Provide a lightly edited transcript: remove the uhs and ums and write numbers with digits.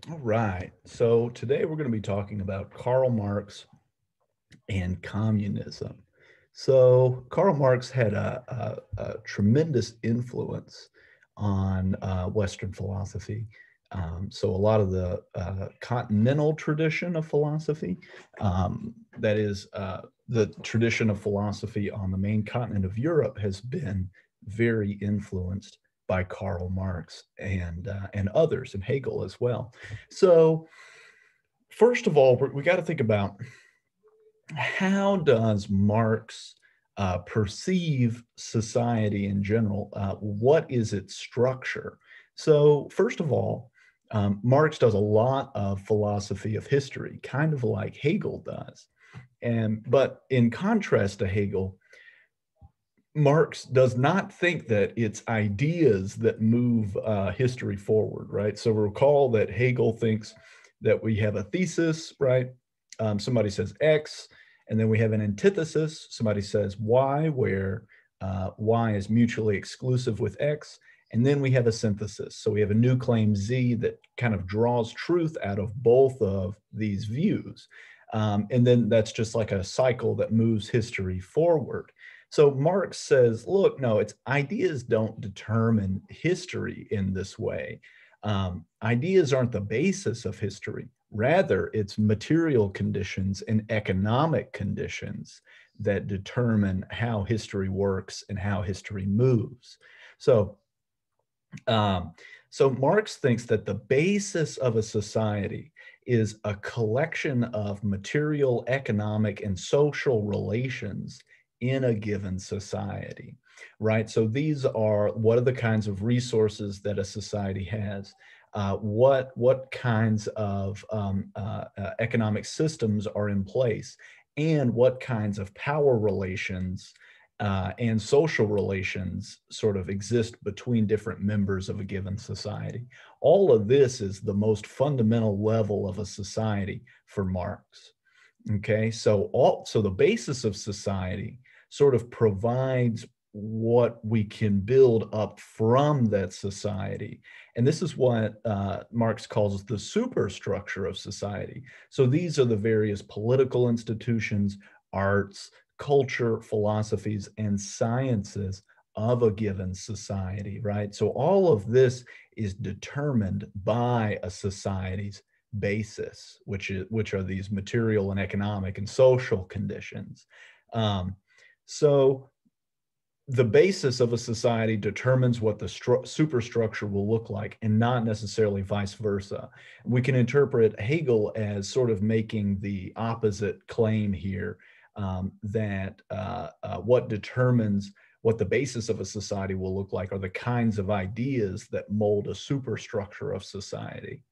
All right. So today we're going to be talking about Karl Marx and communism. So Karl Marx had a tremendous influence on Western philosophy. So a lot of the continental tradition of philosophy, that is, the tradition of philosophy on the main continent of Europe, has been very influenced by Karl Marx and others, and Hegel as well. So first of all, we got to think about, how does Marx perceive society in general? What is its structure? So, first of all, Marx does a lot of philosophy of history, kind of like Hegel does. But in contrast to Hegel, Marx does not think that it's ideas that move history forward, right? So recall that Hegel thinks that we have a thesis, right? Somebody says X, and then we have an antithesis. Somebody says Y, where Y is mutually exclusive with X. And then we have a synthesis. So we have a new claim Z that kind of draws truth out of both of these views. And then that's just like a cycle that moves history forward. So Marx says, look, no, it's ideas don't determine history in this way. Ideas aren't the basis of history. Rather, it's material conditions and economic conditions that determine how history works and how history moves. So, um, so Marx thinks that the basis of a society is a collection of material, economic, and social relations in a given society, right? So these are, what are the kinds of resources that a society has? What kinds of economic systems are in place, and what kinds of power relations and social relations sort of exist between different members of a given society. All of this is the most fundamental level of a society for Marx. Okay, so the basis of society sort of provides what we can build up from that society. And this is what Marx calls the superstructure of society. So these are the various political institutions, arts, culture, philosophies, and sciences of a given society, right? So all of this is determined by a society's basis, which are these material and economic and social conditions. Um, so the basis of a society determines what the superstructure will look like, and not necessarily vice versa. We can interpret Hegel as sort of making the opposite claim here, that what determines what the basis of a society will look like are the kinds of ideas that mold a superstructure of society.